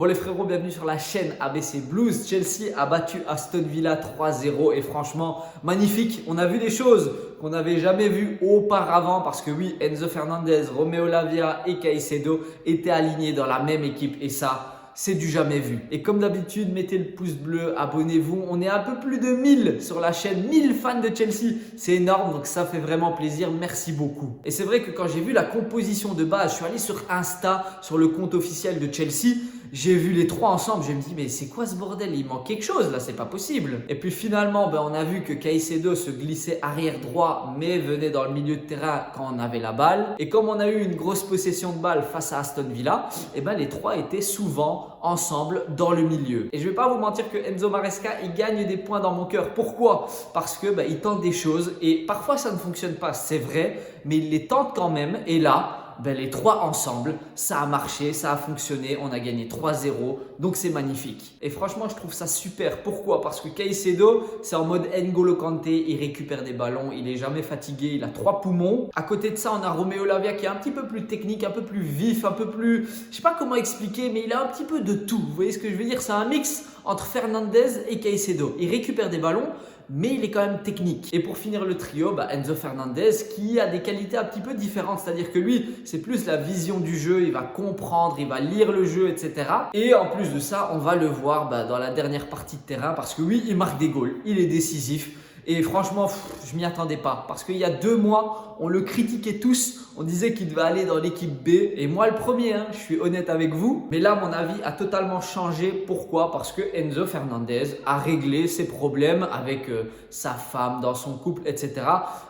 Bon les frérots, bienvenue sur la chaîne ABC Blues. Chelsea a battu Aston Villa 3-0 et franchement magnifique. On a vu des choses qu'on n'avait jamais vues auparavant parce que oui, Enzo Fernandez, Romeo Lavia et Caicedo étaient alignés dans la même équipe et ça, c'est du jamais vu. Et comme d'habitude, mettez le pouce bleu, abonnez-vous. On est un peu plus de 1000 sur la chaîne, 1000 fans de Chelsea. C'est énorme, donc ça fait vraiment plaisir. Merci beaucoup. Et c'est vrai que quand j'ai vu la composition de base, je suis allé sur Insta, sur le compte officiel de Chelsea. J'ai vu les trois ensemble, je me dis mais c'est quoi ce bordel? Il manque quelque chose là, c'est pas possible. Et puis finalement, on a vu que Caicedo se glissait arrière droit mais venait dans le milieu de terrain quand on avait la balle. Et comme on a eu une grosse possession de balle face à Aston Villa, les trois étaient souvent ensemble dans le milieu. Et je vais pas vous mentir que Enzo Maresca, il gagne des points dans mon cœur. Pourquoi? Parce que il tente des choses et parfois ça ne fonctionne pas, c'est vrai, mais il les tente quand même. Et là, les trois ensemble, ça a marché, ça a fonctionné, on a gagné 3-0, donc c'est magnifique. Et franchement, je trouve ça super. Pourquoi? Parce que Caicedo, c'est en mode N'Golo Kanté, il récupère des ballons, il est jamais fatigué, il a 3 poumons. À côté de ça, on a Romeo Lavia qui est un petit peu plus technique, un peu plus vif, un peu plus... Je sais pas comment expliquer, mais il a un petit peu de tout. Vous voyez ce que je veux dire? C'est un mix entre Fernandez et Caicedo. Il récupère des ballons, mais il est quand même technique. Et pour finir le trio, Enzo Fernandez qui a des qualités un petit peu différentes. C'est-à-dire que lui, c'est plus la vision du jeu, il va comprendre, il va lire le jeu, etc. Et en plus de ça, on va le voir dans la dernière partie de terrain parce que oui, il marque des goals, il est décisif. Et franchement, je m'y attendais pas parce qu'il y a 2 mois, on le critiquait tous. On disait qu'il devait aller dans l'équipe B. Et moi, le premier, je suis honnête avec vous. Mais là, mon avis a totalement changé. Pourquoi? Parce que Enzo Fernandez a réglé ses problèmes avec sa femme, dans son couple, etc.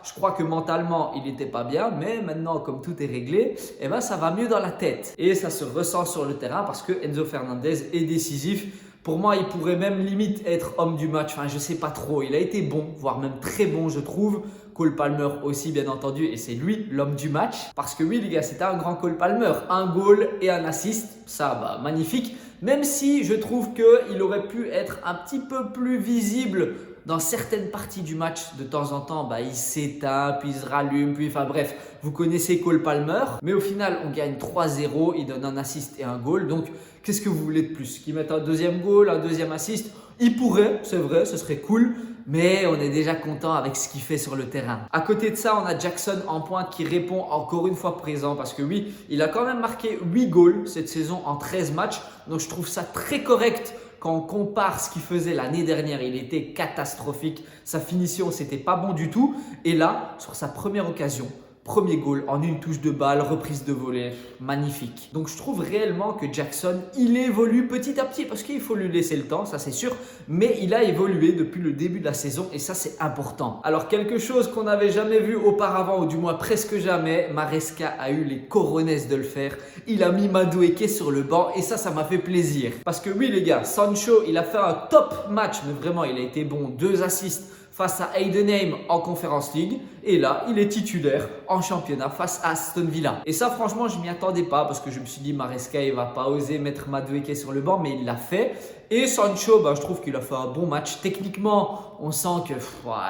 Je crois que mentalement, il n'était pas bien. Mais maintenant, comme tout est réglé, ça va mieux dans la tête. Et ça se ressent sur le terrain parce que Enzo Fernandez est décisif. Pour moi, il pourrait même limite être homme du match. Enfin, je sais pas trop. Il a été bon, voire même très bon, je trouve. Cole Palmer aussi, bien entendu. Et c'est lui, l'homme du match. Parce que oui, les gars, c'était un grand Cole Palmer. Un goal et un assist. Ça, magnifique. Même si je trouve qu'il aurait pu être un petit peu plus visible dans certaines parties du match. De temps en temps, il s'éteint, puis il se rallume, puis enfin bref, vous connaissez Cole Palmer. Mais au final, on gagne 3-0, il donne un assist et un goal. Donc, qu'est-ce que vous voulez de plus? Qu'il mette un deuxième goal, un deuxième assist? Il pourrait, c'est vrai, ce serait cool. Mais on est déjà content avec ce qu'il fait sur le terrain. À côté de ça, on a Jackson en pointe qui répond encore une fois présent. Parce que oui, il a quand même marqué 8 goals cette saison en 13 matchs. Donc, je trouve ça très correct. Quand on compare ce qu'il faisait l'année dernière, il était catastrophique. Sa finition, c'était pas bon du tout. Et là, sur sa première occasion, premier goal en une touche de balle, reprise de volée, magnifique. Donc je trouve réellement que Jackson, il évolue petit à petit parce qu'il faut lui laisser le temps, ça c'est sûr. Mais il a évolué depuis le début de la saison et ça c'est important. Alors quelque chose qu'on n'avait jamais vu auparavant ou du moins presque jamais, Maresca a eu les cojones de le faire. Il a mis Madueke sur le banc et ça m'a fait plaisir. Parce que oui les gars, Sancho, il a fait un top match, mais vraiment il a été bon, 2 assists face à Heidenheim en Conference League. Et là, il est titulaire en championnat face à Aston Villa. Et ça, franchement, je m'y attendais pas parce que je me suis dit, Maresca, il va pas oser mettre Madueke sur le banc, mais il l'a fait. Et Sancho, je trouve qu'il a fait un bon match. Techniquement, on sent que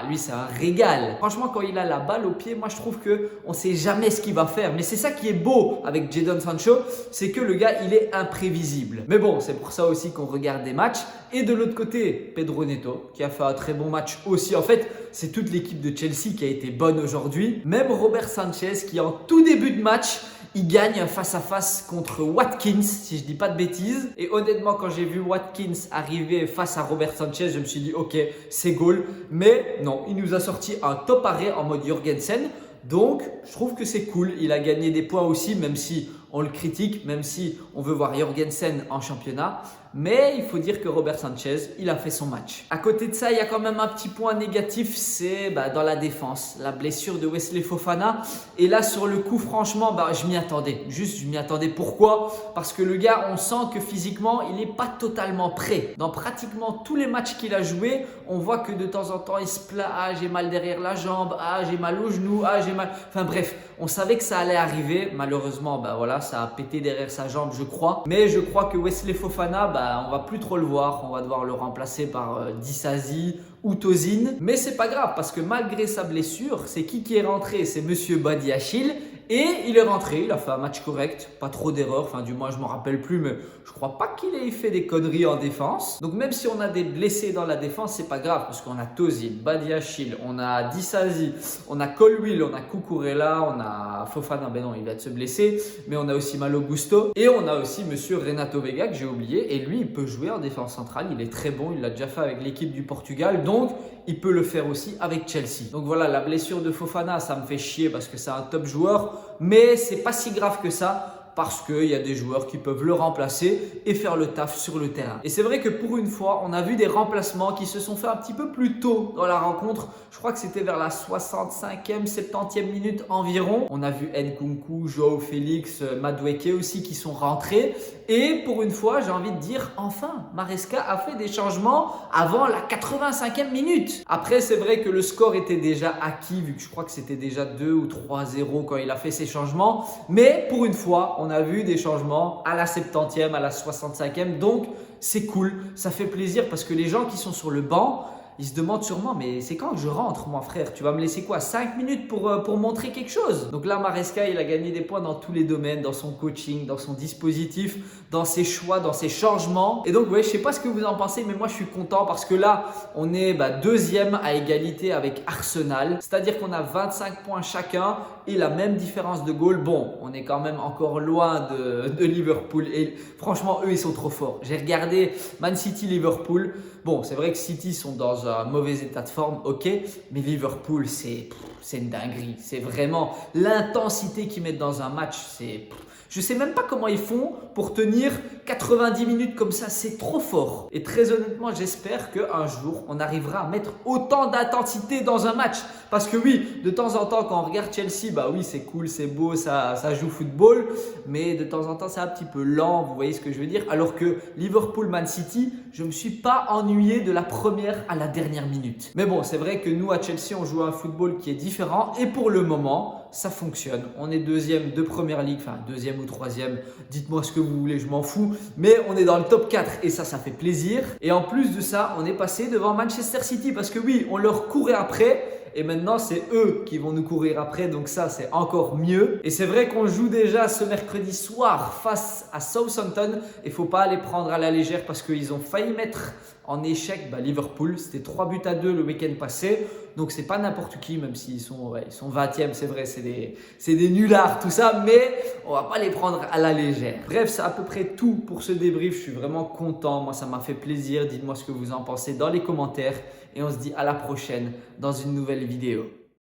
lui, c'est un régal. Franchement, quand il a la balle au pied, moi, je trouve qu'on sait jamais ce qu'il va faire. Mais c'est ça qui est beau avec Jadon Sancho, c'est que le gars, il est imprévisible. Mais bon, c'est pour ça aussi qu'on regarde des matchs. Et de l'autre côté, Pedro Neto, qui a fait un très bon match aussi. En fait, c'est toute l'équipe de Chelsea qui a été bonne aujourd'hui. Même Robert Sanchez, qui en tout début de match, il gagne un face-à-face contre Watkins, si je dis pas de bêtises. Et honnêtement, quand j'ai vu Watkins arriver face à Robert Sanchez, je me suis dit, ok, c'est goal. Mais non, il nous a sorti un top arrêt en mode Jorgensen. Donc, je trouve que c'est cool. Il a gagné des points aussi, même si on le critique, même si on veut voir Jorgensen en championnat. Mais il faut dire que Robert Sanchez, il a fait son match. À côté de ça, il y a quand même un petit point négatif, c'est dans la défense. La blessure de Wesley Fofana. Et là, sur le coup, franchement, je m'y attendais. Juste, je m'y attendais. Pourquoi? Parce que le gars, on sent que physiquement, il n'est pas totalement prêt. Dans pratiquement tous les matchs qu'il a joué, on voit que de temps en temps, il se plaint. Ah, j'ai mal derrière la jambe. Ah, j'ai mal au genou. Ah, j'ai mal... Enfin bref, on savait que ça allait arriver. Malheureusement, voilà, ça a pété derrière sa jambe, je crois. Mais je crois que Wesley Fofana, on va plus trop le voir. On va devoir le remplacer par Disasi ou Tozin. Mais c'est pas grave parce que malgré sa blessure, c'est qui est rentré? C'est Monsieur Badiachil Et il est rentré, il a fait un match correct, pas trop d'erreurs, enfin du moins je m'en rappelle plus, mais je crois pas qu'il ait fait des conneries en défense. Donc même si on a des blessés dans la défense, c'est pas grave parce qu'on a Tozil, Badiachil, on a Disasi, on a Colwill, on a Cucurella, on a Fofana, ben non il va se blesser, mais on a aussi Malo Gusto et on a aussi monsieur Renato Vega que j'ai oublié et lui il peut jouer en défense centrale, il est très bon, il l'a déjà fait avec l'équipe du Portugal, donc il peut le faire aussi avec Chelsea. Donc voilà, la blessure de Fofana, ça me fait chier parce que c'est un top joueur, mais c'est pas si grave que ça parce qu'il y a des joueurs qui peuvent le remplacer et faire le taf sur le terrain. Et c'est vrai que pour une fois, on a vu des remplacements qui se sont faits un petit peu plus tôt dans la rencontre. Je crois que c'était vers la 65e, 70e minute environ. On a vu Nkunku, Joao Félix, Madueke aussi qui sont rentrés. Et pour une fois, j'ai envie de dire, enfin, Maresca a fait des changements avant la 85e minute. Après, c'est vrai que le score était déjà acquis vu que je crois que c'était déjà 2 ou 3-0 quand il a fait ses changements. Mais pour une fois, on a vu des changements à la 70e, à la 65e. Donc, c'est cool. Ça fait plaisir parce que les gens qui sont sur le banc, ils se demandent sûrement, mais c'est quand que je rentre, moi frère? Tu vas me laisser quoi? 5 minutes pour montrer quelque chose? Donc là, Maresca, il a gagné des points dans tous les domaines, dans son coaching, dans son dispositif, dans ses choix, dans ses changements. Et donc, ouais, je sais pas ce que vous en pensez, mais moi, je suis content parce que là, on est deuxième à égalité avec Arsenal. C'est-à-dire qu'on a 25 points chacun et la même différence de goal. Bon, on est quand même encore loin de Liverpool. Et franchement, eux, ils sont trop forts. J'ai regardé Man City, Liverpool. Bon, c'est vrai que City sont dans un mauvais état de forme, ok, mais Liverpool, c'est une dinguerie. C'est vraiment l'intensité qu'ils mettent dans un match. Je ne sais même pas comment ils font pour tenir 90 minutes comme ça. C'est trop fort. Et très honnêtement, j'espère qu'un jour, on arrivera à mettre autant d'intensité dans un match. Parce que oui, de temps en temps, quand on regarde Chelsea, bah oui, c'est cool, c'est beau, ça joue football. Mais de temps en temps, c'est un petit peu lent. Vous voyez ce que je veux dire? Alors que Liverpool-Man City, je ne me suis pas ennuyé de la première à la dernière minute. Mais bon, c'est vrai que nous, à Chelsea, on joue un football qui est différent. Et pour le moment, ça fonctionne. On est deuxième de Première Ligue, enfin deuxième ou troisième. Dites-moi ce que vous voulez, je m'en fous. Mais on est dans le top 4 et ça fait plaisir. Et en plus de ça, on est passé devant Manchester City parce que oui, on leur courait après. Et maintenant, c'est eux qui vont nous courir après. Donc ça, c'est encore mieux. Et c'est vrai qu'on joue déjà ce mercredi soir face à Southampton. Il ne faut pas les prendre à la légère parce qu'ils ont failli mettre en échec Liverpool. C'était 3-2 le week-end passé. Donc, c'est pas n'importe qui, même s'ils sont, ils sont 20e. C'est vrai, c'est des nullards, tout ça. Mais on va pas les prendre à la légère. Bref, c'est à peu près tout pour ce débrief. Je suis vraiment content. Moi, ça m'a fait plaisir. Dites-moi ce que vous en pensez dans les commentaires. Et on se dit à la prochaine dans une nouvelle vidéo.